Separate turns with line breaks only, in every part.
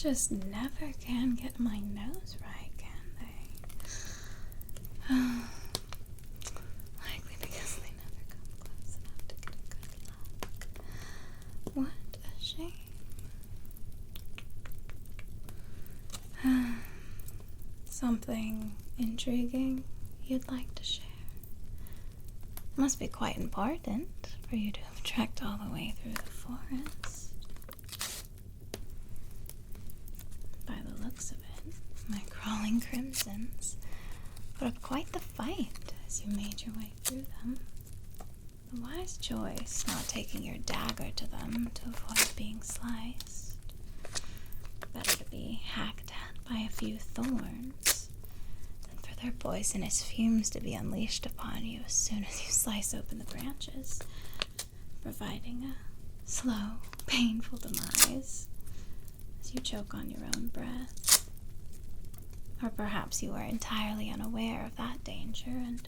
just never can get my nose right, can they? Likely because they never come close enough to get a good look. What a shame. Something intriguing you'd like to share? Must be quite important for you to have trekked all the way through the forest. By the looks of it, my crawling crimsons put up quite the fight as you made your way through them. A wise choice not taking your dagger to them to avoid being sliced. Better to be hacked at by a few thorns than for their poisonous fumes to be unleashed upon you as soon as you slice open the branches, providing a slow, painful demise as you choke on your own breath. Or perhaps you are entirely unaware of that danger and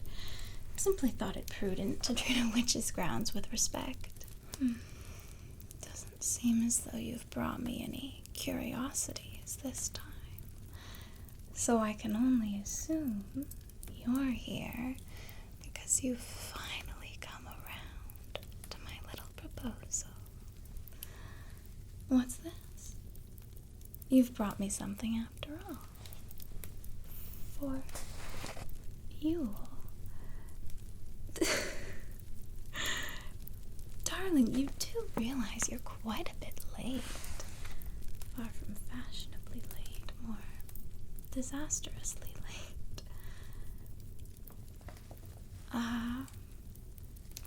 simply thought it prudent to treat a witch's grounds with respect. Doesn't seem as though you've brought me any curiosities this time, so I can only assume you're here because you've finally come around to my little proposal. What's this? You've brought me something after all. For you. Darling, you do realize you're quite a bit late. Far from fashionably late, more disastrously late.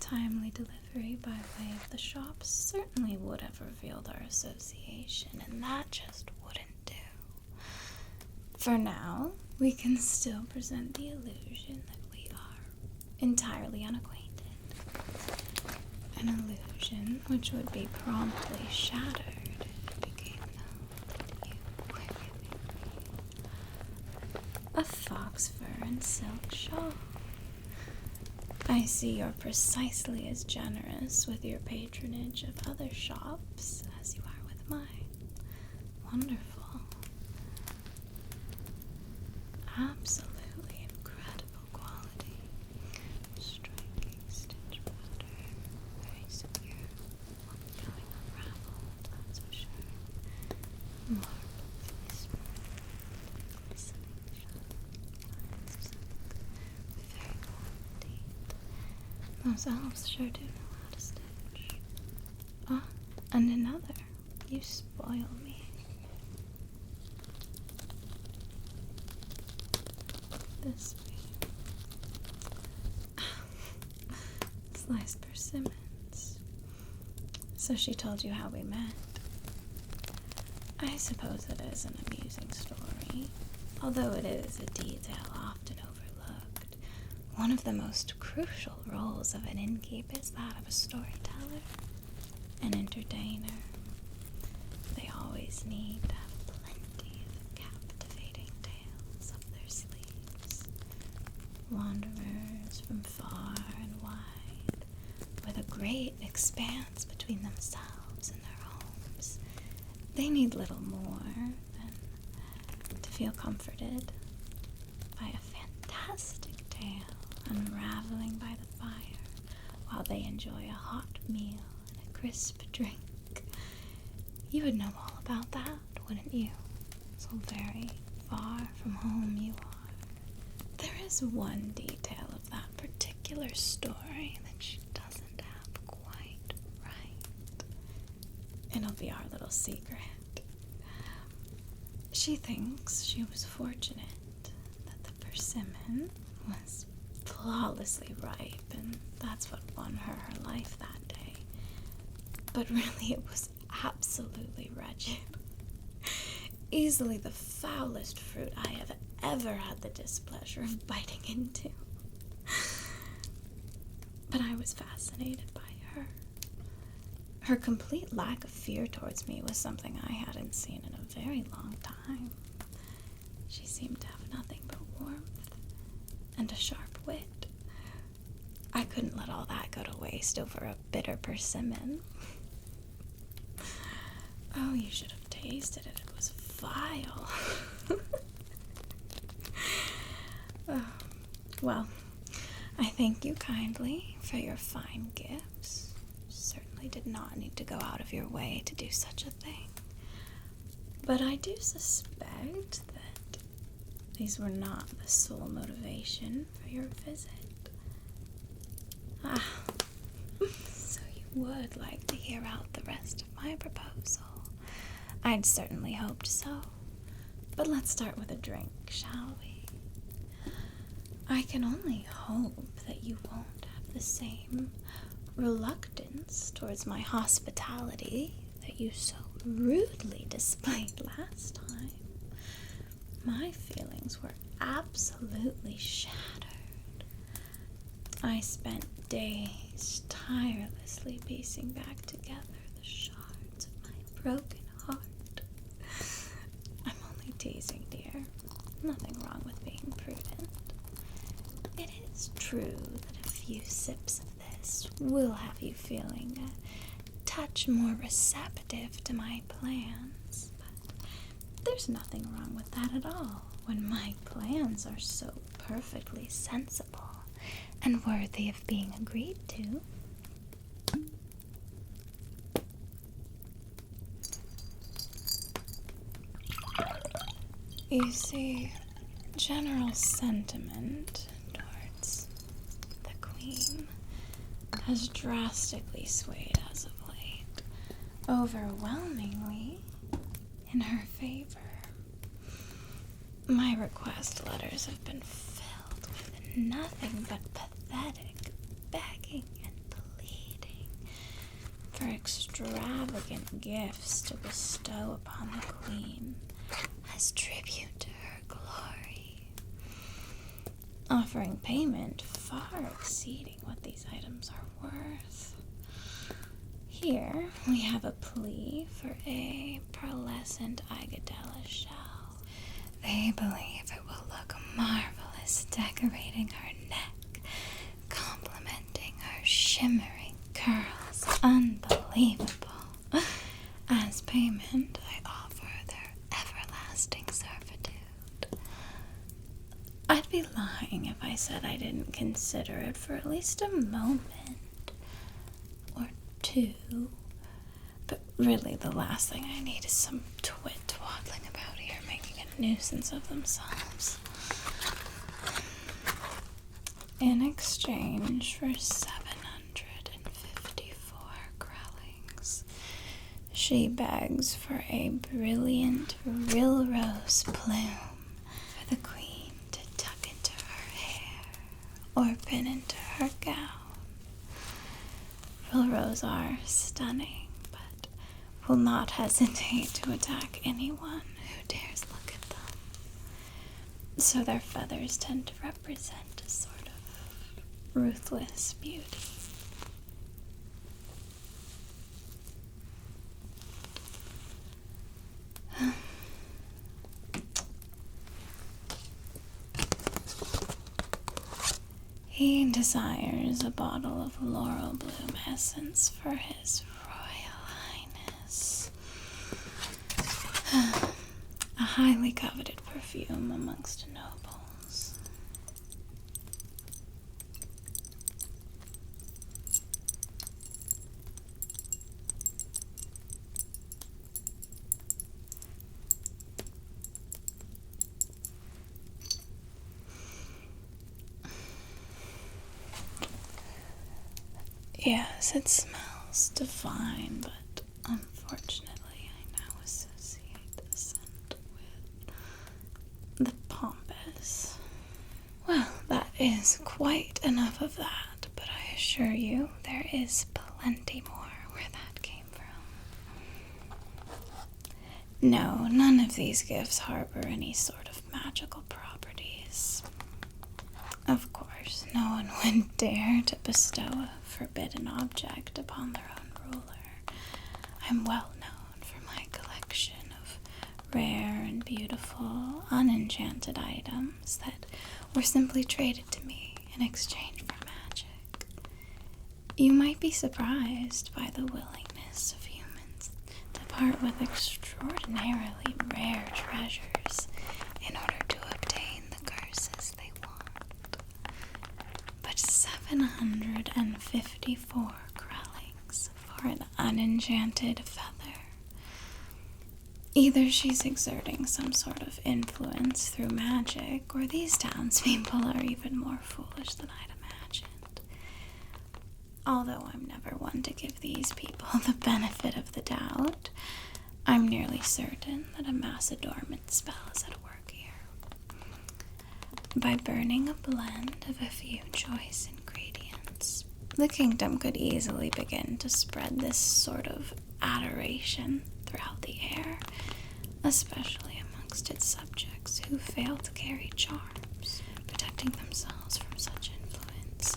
Timely delivery by way of the shops certainly would have revealed our association, and that just wouldn't do. For now, we can still present the illusion that we are entirely unacquainted. An illusion which would be promptly shattered if it became known that you were giving me a fox fur and silk shawl. I see you're precisely as generous with your patronage of other shops as you are with mine. Wonderful. Absolutely incredible quality. Striking stitch pattern. Very secure. Won't be going unraveled, that's for sure. Marvelously smooth. Glistening shine. Lines of silk. Very warm indeed. Those elves sure do know how to stitch. Ah, and another. You spoil me. This way. Sliced persimmons. So she told you how we met. I suppose it is an amusing story, although it is a detail often overlooked. One of the most crucial roles of an innkeep is that of a storyteller, an entertainer. They always need to have plenty of captivating tales up their sleeves. Wanderers from far and wide, with a great expanse between themselves and their homes, they need little more than to feel comforted by a fantastic tale unraveling by the fire while they enjoy a hot meal and a crisp drink. You would know all about that, wouldn't you? So very far from home you are. There is one detail of that particular story that she doesn't have quite right. It'll be our little secret. She thinks she was fortunate that the persimmon was flawlessly ripe, and that's what won her her life that day. But really, it was absolutely wretched. Easily the foulest fruit I have ever had the displeasure of biting into. But I was fascinated by her. Her complete lack of fear towards me was something I hadn't seen in a very long time. She seemed to have nothing but warmth and a sharp wit. I couldn't let all that go to waste over a bitter persimmon. Oh, you should have tasted it. It was vile. Well, I thank you kindly for your fine gifts. Certainly did not need to go out of your way to do such a thing. But I do suspect that these were not the sole motivation for your visit. So you would like to hear out the rest of my proposal. I'd certainly hoped so. But let's start with a drink, shall we? I can only hope that you won't have the same reluctance towards my hospitality that you so rudely displayed last time. My feelings were absolutely shattered. I spent days tirelessly piecing back together the shards of my broken heart. I'm only teasing, dear. Nothing wrong with being prudent. It is true that a few sips of this will have you feeling a touch more receptive to my plans, but there's nothing wrong with that at all when my plans are so perfectly sensible and worthy of being agreed to. You see, general sentiment towards the Queen has drastically swayed as of late, overwhelmingly in her favor. My request letters have been filled with nothing but pathetic begging and pleading for extravagant gifts to bestow upon the Queen as tribute to her glory, offering payment far exceeding what these items are worth. Here we have a plea for a pearlescent agadella shell. They believe it will look marvelous decorating her neck, complementing her shimmering curls. Unbelievable. As payment, I offer their everlasting servitude. I'd be lying if I said I didn't consider it for at least a moment or two. But really, the last thing I need is some twit twaddling about here making a nuisance of themselves. In exchange for 754 growlings, she begs for a brilliant Rilrose plume for the Queen to tuck into her hair or pin into her gown. Rilrose are stunning, but will not hesitate to attack anyone who dares look at them. So their feathers tend to represent a sort of ruthless beauty. He desires a bottle of laurel bloom essence for his royal highness. A highly coveted perfume amongst nobles. Yes, it smells divine, but unfortunately I now associate the scent with the pompous. Well, that is quite enough of that, but I assure you there is plenty more where that came from. No, none of these gifts harbor any sort of magical properties. Of course, no one would dare to bestow a forbidden object upon their own ruler. I'm well known for my collection of rare and beautiful, unenchanted items that were simply traded to me in exchange for magic. You might be surprised by the willingness of humans to part with extraordinarily rare treasures in order to obtain the curses they want. But 754 growlings for an unenchanted feather. Either she's exerting some sort of influence through magic, or these townspeople are even more foolish than I'd imagined. Although I'm never one to give these people the benefit of the doubt, I'm nearly certain that a mass adornment spell is at work here. By burning a blend of a few choice ingredients, the kingdom could easily begin to spread this sort of adoration throughout the air, especially amongst its subjects who fail to carry charms, protecting themselves from such influence.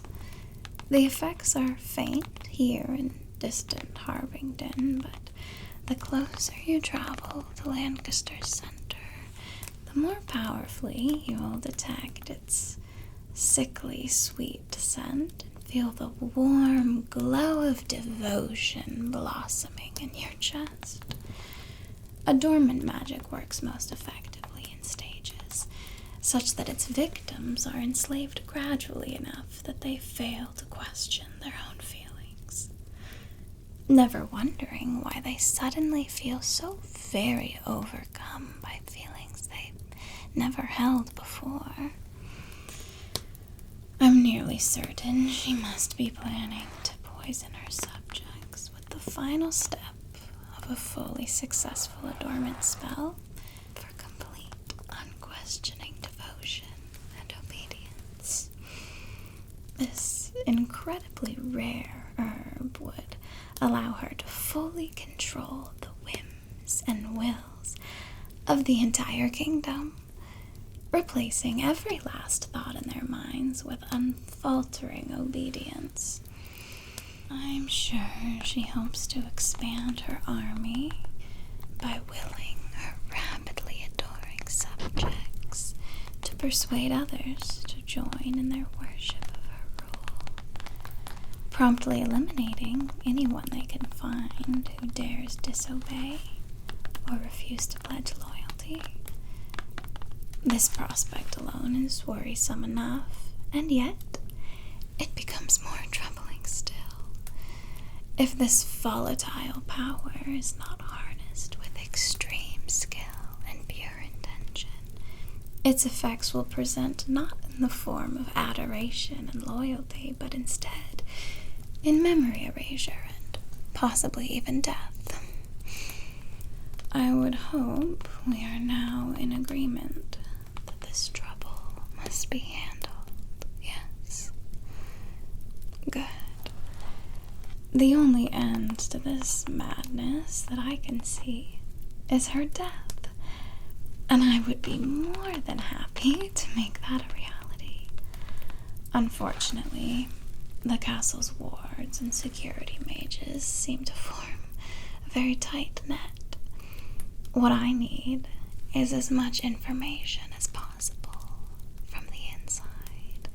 The effects are faint here in distant Harvington, but the closer you travel to Lancaster's center, the more powerfully you will detect its sickly sweet scent and feel the warm glow of devotion blossoming in your chest. Adornment magic works most effectively in stages, such that its victims are enslaved gradually enough that they fail to question their own feelings, never wondering why they suddenly feel so very overcome by feelings they never held before. I'm nearly certain she must be planning to poison her subjects with the final step of a fully successful adornment spell for complete, unquestioning devotion and obedience. This incredibly rare herb would allow her to fully control the whims and wills of the entire kingdom, replacing every last thought in their minds with unfaltering obedience. I'm sure she hopes to expand her army by willing her rapidly adoring subjects to persuade others to join in their worship of her rule, promptly eliminating anyone they can find who dares disobey or refuse to pledge loyalty. This prospect alone is worrisome enough, and yet it becomes more troubling still if this volatile power is not harnessed with extreme skill and pure intention. Its effects will present not in the form of adoration and loyalty, but instead in memory erasure and possibly even death. I would hope we are now in agreement that this trouble must be handled. Yes. Good. The only end to this madness that I can see is her death, and I would be more than happy to make that a reality. Unfortunately, the castle's wards and security mages seem to form a very tight net. What I need is as much information as possible from the inside.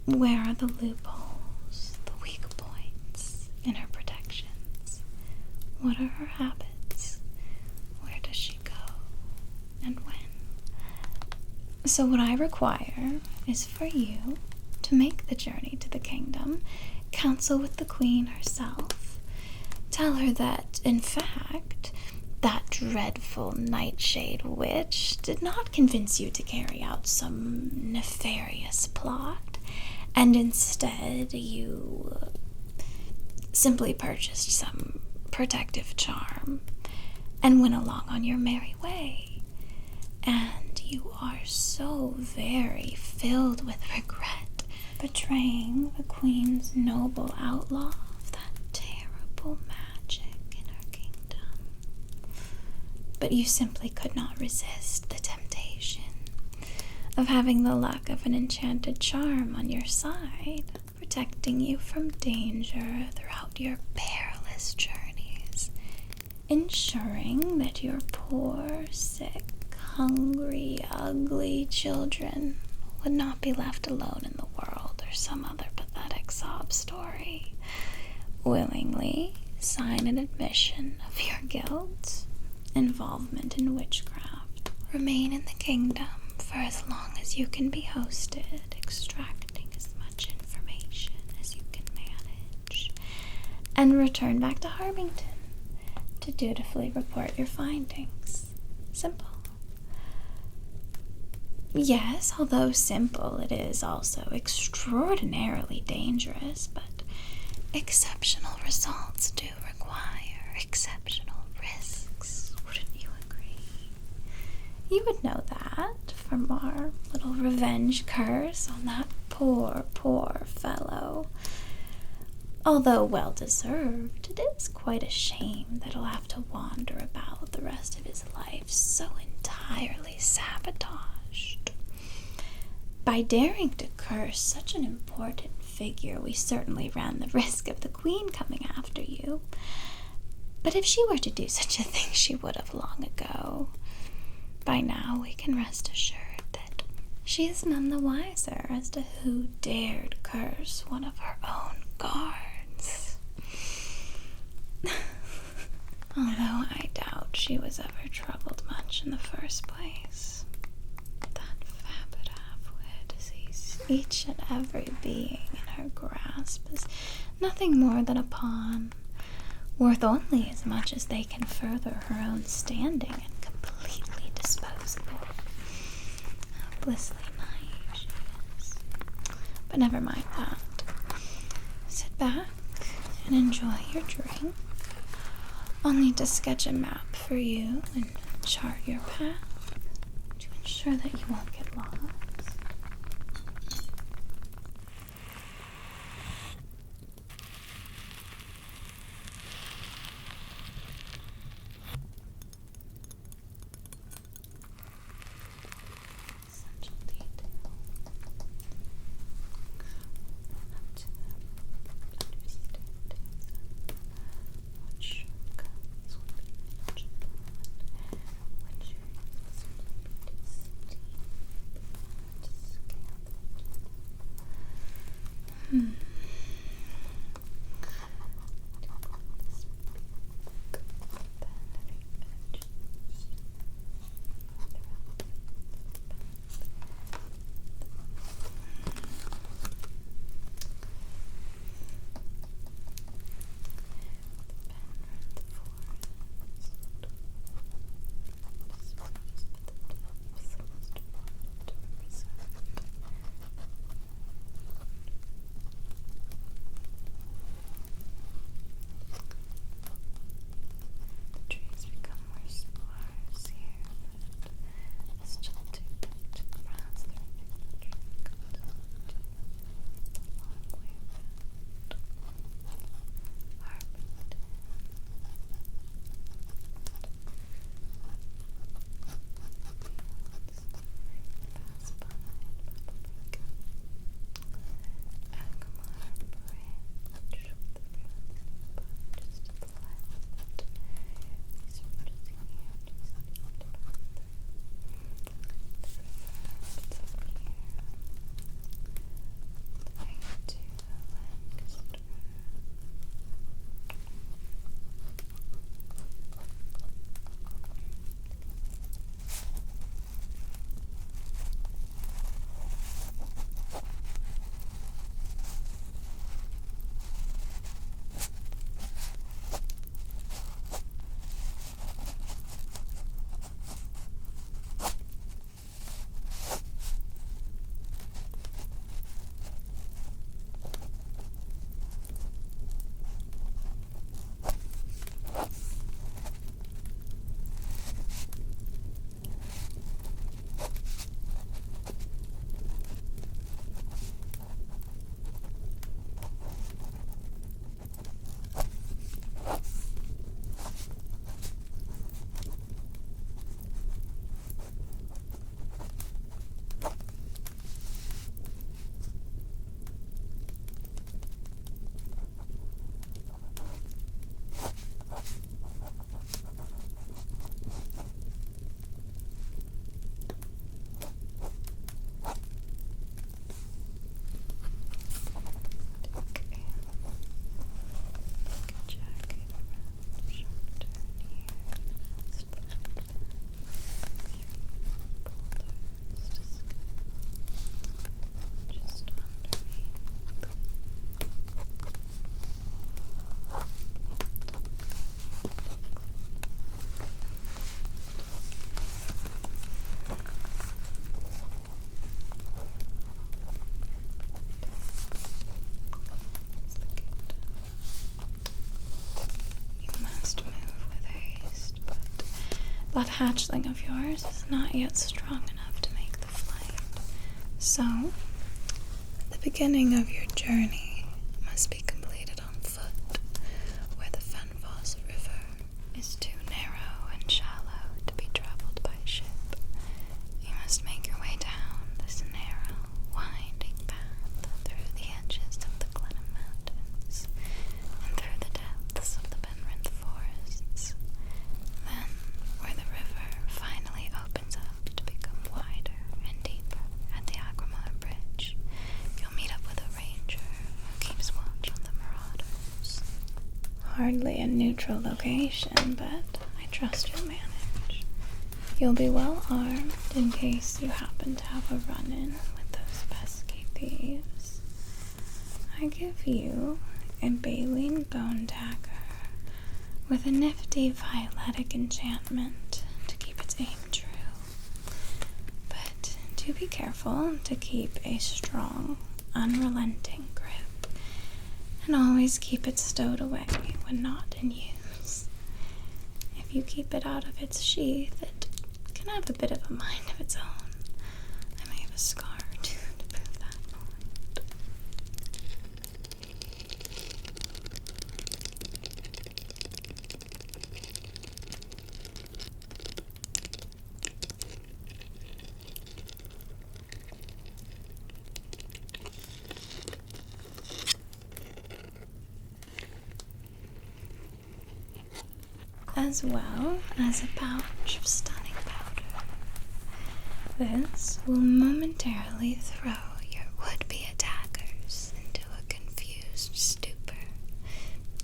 Where are the loopholes, the weak points in her protections? What are her habits? Where does she go? And when? So what I require is for you to make the journey to the kingdom, counsel with the queen herself, tell her that, in fact, that dreadful Nightshade witch did not convince you to carry out some nefarious plot, and instead you simply purchased some protective charm and went along on your merry way. And you are so very filled with regret betraying the queen's noble outlaw of that terrible magic in her kingdom. But you simply could not resist the temptation of having the luck of an enchanted charm on your side, protecting you from danger throughout your perilous journeys, ensuring that your poor, sick, hungry, ugly children would not be left alone in the world or some other pathetic sob story. Willingly, sign an admission of your guilt, involvement in witchcraft. Remain in the kingdom for as long as you can be hosted, extracting as much information as you can manage, and return back to Harbington to dutifully report your findings. Simple. Yes, although simple, it is also extraordinarily dangerous, but exceptional results do require exceptional risks. Wouldn't you agree? You would know that from our little revenge curse on that poor, poor fellow. Although well-deserved, it is quite a shame that he'll have to wander about the rest of his life so entirely sabotaged. By daring to curse such an important figure, we certainly ran the risk of the Queen coming after you. But if she were to do such a thing, she would have long ago. By now, we can rest assured that she is none the wiser as to who dared curse one of her own guards. Although I doubt she was ever troubled much in the first place. That vapid half-wit sees each and every being in her grasp as nothing more than a pawn, worth only as much as they can further her own standing and completely disposable. How blissfully naive she is. But never mind that. Sit back and enjoy your drink. I'll need to sketch a map for you and chart your path to ensure that you won't get lost. Essential detail. Up to understanding what shortcuts would be mentioned, which areas would be distinct. That hatchling of yours is not yet strong enough to make the flight. So, the beginning of your journey must be completed on foot, where the Fenfoss River is too narrow and shallow to be traveled by ship. You must make your way down this narrow, winding path through the edges of the Glenham Mountains and through the depths of the Penrith forests. Then, where the river finally opens up to become wider and deeper at the Agramar Bridge, you'll meet up with a ranger who keeps watch on the marauders. Hardly a neutral location, but I trust you'll manage. You'll be well armed in case you happen to have a run-in with those pesky thieves. I give you a baleen bone dagger with a nifty violetic enchantment to keep its aim true. But do be careful to keep a strong, unrelenting grip, and always keep it stowed away when not in use. If you keep it out of its sheath, it can have a bit of a mind of its own. I may have a scar or two to prove that point. As well as a pouch of stunning powder. This will momentarily throw your would-be attackers into a confused stupor,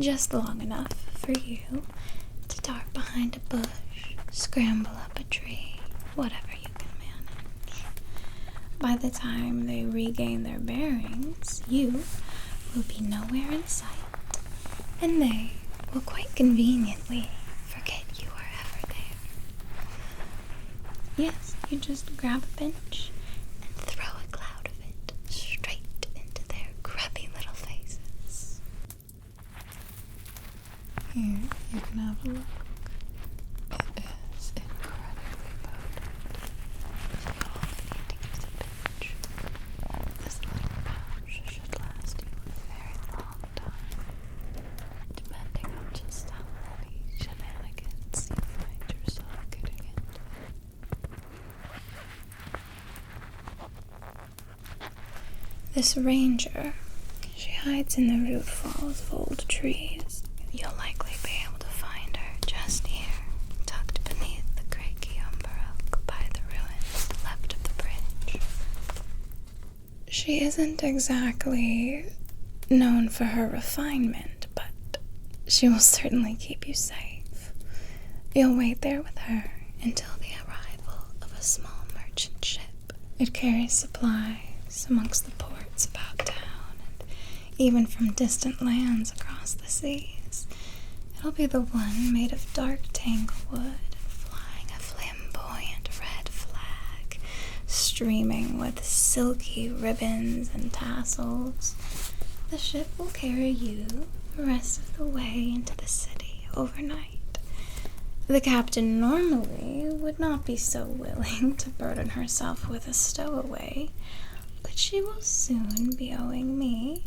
just long enough for you to dart behind a bush, scramble up a tree, whatever you can manage. By the time they regain their bearings, you will be nowhere in sight, and they will quite conveniently forget you are ever there. Yes, you just grab a pinch and throw a cloud of it straight into their grubby little faces. Here, you can have a look. It is incredibly potent. You only need to use a pinch. This little pouch should last you a very long time, depending on just how many shenanigans you find yourself getting into. This ranger, she hides in the root falls of old trees. You'll likely be able to find her just here, tucked beneath the craggy umber oak by the ruins left of the bridge. She isn't exactly known for her refinement, but she will certainly keep you safe. You'll wait there with her until the arrival of a small merchant ship. It carries supplies amongst the ports about town, and even from distant lands across the seas. It'll be the one made of dark tanglewood and flying a flamboyant red flag, streaming with silky ribbons and tassels. The ship will carry you the rest of the way into the city overnight. The captain normally would not be so willing to burden herself with a stowaway, but she will soon be owing me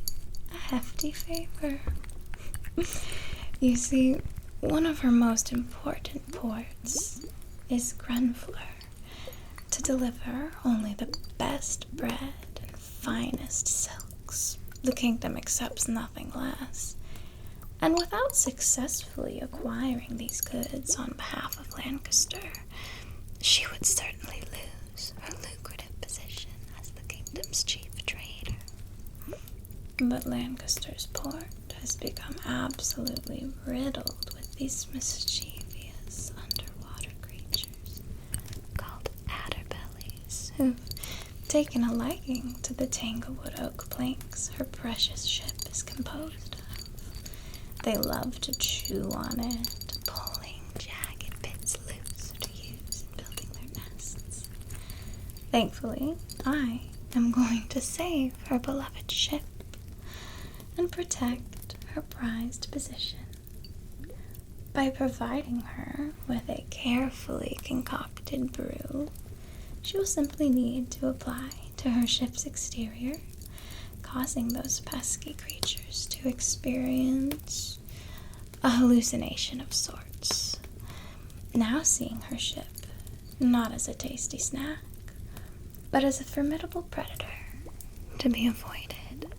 a hefty favor. You see, one of her most important ports is Grenfleur, to deliver only the best bread and finest silks. The kingdom accepts nothing less. And without successfully acquiring these goods on behalf of Lancaster, she would certainly lose her lucrative position as the kingdom's chief trader. But Lancaster's port has become absolutely riddled with these mischievous underwater creatures called adderbellies, who've taken a liking to the tanglewood oak planks her precious ship is composed of. They love to chew on it, pulling jagged bits loose to use in building their nests. Thankfully, I am going to save her beloved ship and protect her prized position. By providing her with a carefully concocted brew, she will simply need to apply to her ship's exterior, causing those pesky creatures to experience a hallucination of sorts, now seeing her ship not as a tasty snack, but as a formidable predator to be avoided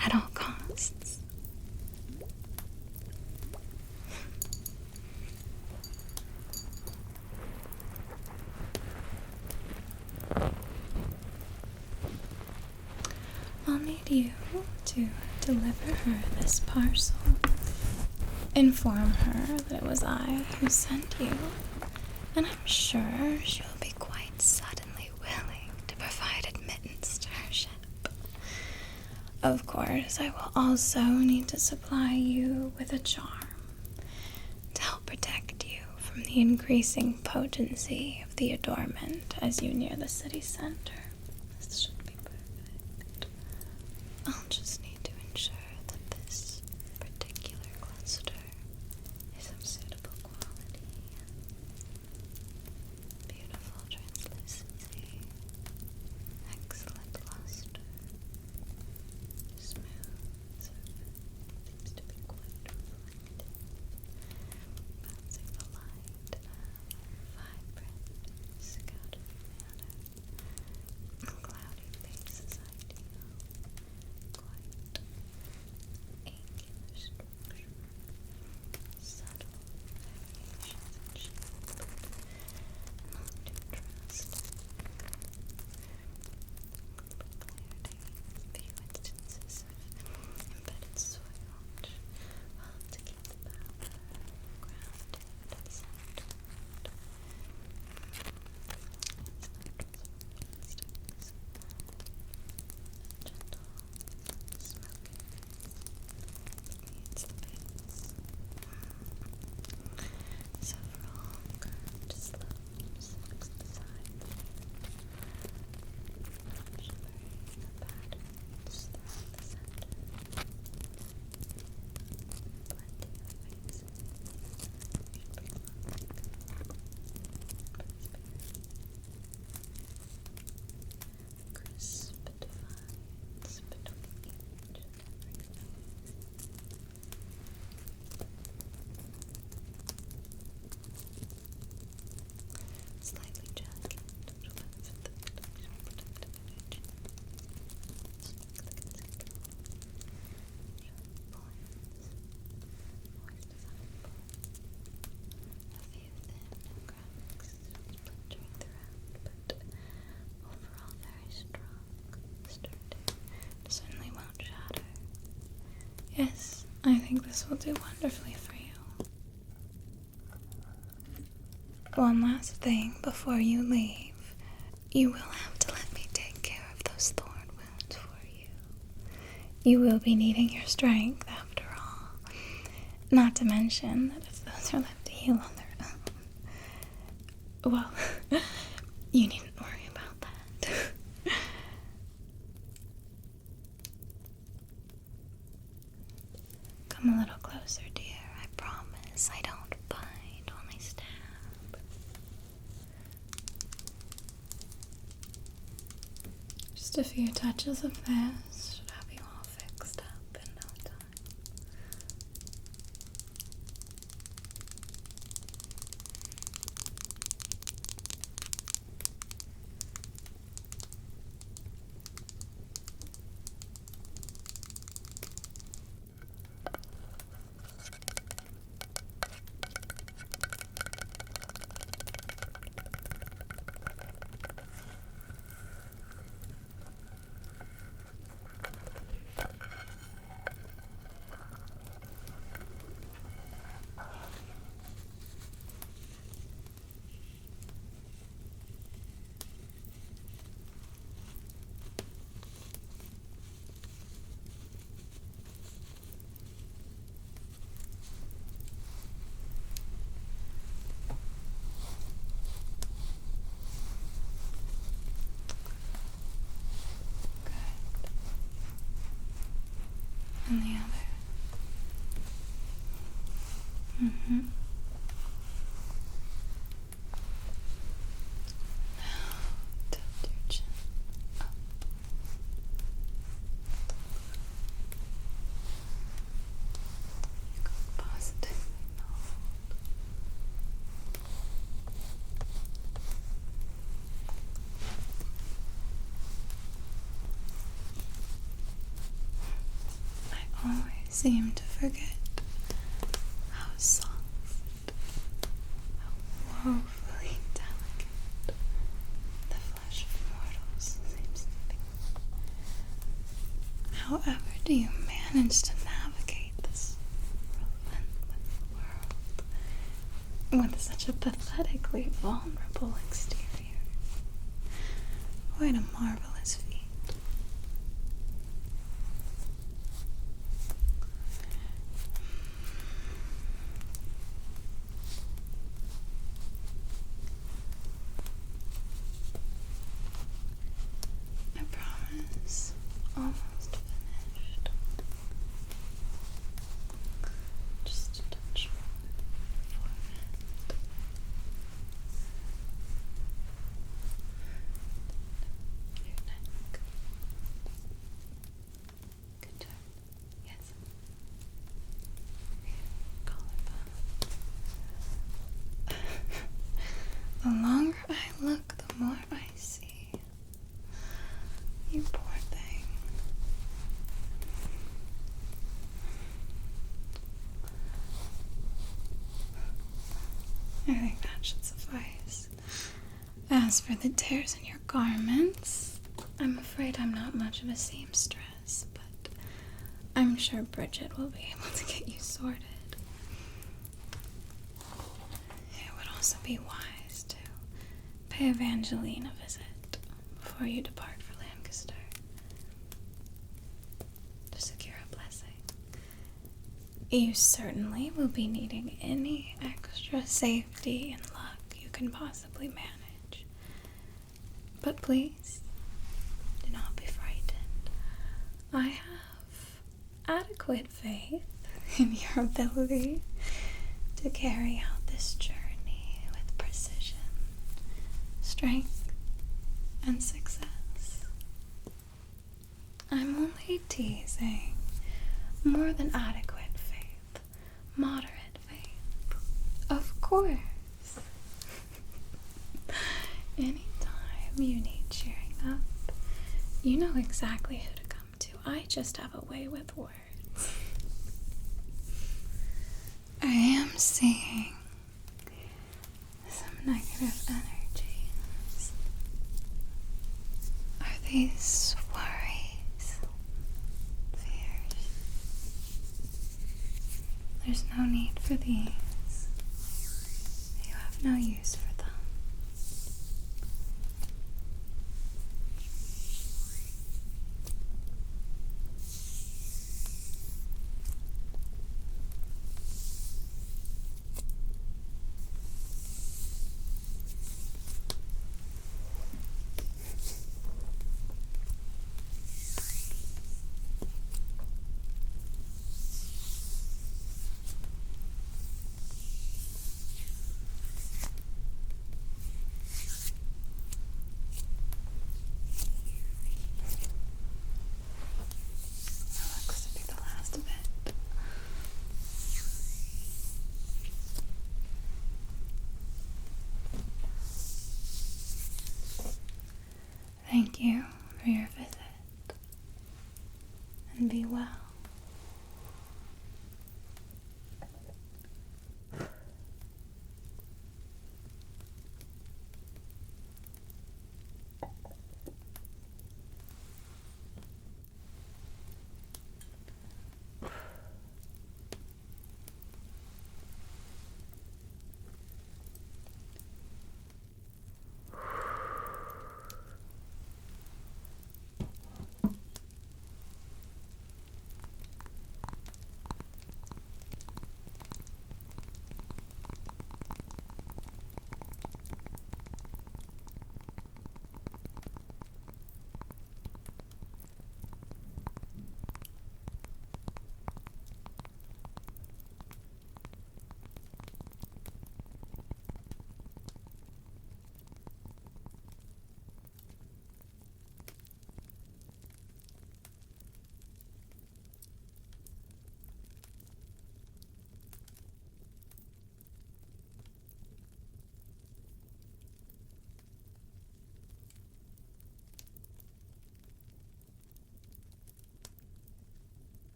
at all costs. I'll need you to deliver her this parcel. Inform her that it was I who sent you, and I'm sure she'll be quite suddenly willing to provide admittance to her ship. Of course, I will also need to supply you with a charm to help protect you from the increasing potency of the adornment as you near the city center. This should be perfect. I'll just need to ensure that this particular cluster is of suitable quality and beautiful translucency, excellent luster, smooth surface, seems to be quite reflective, bouncing the light in a vibrant, scattered manner. The cloudy face is ideal, quite angular structure, subtle variations in shape, not too drastic. Clarity, few instances of embedded soil, which will help to keep the powder grounded and centered. Gentle smoking needs the base. Several curved slopes next to the side, shimmering patterns throughout the center, plenty of faces should be crisp divides between each and every face. Slightly jagged, which will benefit the protection of protective energy. Significant control. Sharp points. Always desirable. A few thin cracks splintering throughout, but overall very strong, sturdy. Certainly won't shatter. Yes, I think this will do wonderfully for you. One last thing before you leave. You will have to let me take care of those thorn wounds for you. You will be needing your strength after all. Not to mention that if those are left to heal on their own, well, you needn't worry about that. Come a little closer, dear. I promise I don't bite, only stab. Just a few touches of this should have you all fixed up in no time. And the other. seem to forget how soft, how woefully delicate the flesh of mortals seems to be. However do you manage to navigate this relentless world with such a pathetically vulnerable exterior? Quite a marvelous feat. I promise, almost finished. Just a touch more forehead. Your neck. Good job. Yes. Your collarbone. The longer I look, the more I see. You poor thing. I think that should suffice. As for the tears in your garments, I'm afraid I'm not much of a seamstress, but I'm sure Bridget will be able to get you sorted. It would also be wise to pay Evangeline a visit before you depart for Lancaster, to secure a blessing. You certainly will be needing any extra safety and luck you can possibly manage. But please, do not be frightened. I have adequate faith in your ability to carry out this journey with precision, strength, and success. I'm only teasing. More than adequate faith. Moderate faith. Of course. Anytime you need cheering up, you know exactly who to come to. I just have a way with words. I am seeing some negative energies. Are these worries? Fears? There's no need for these. You have no use for them. Thank you for your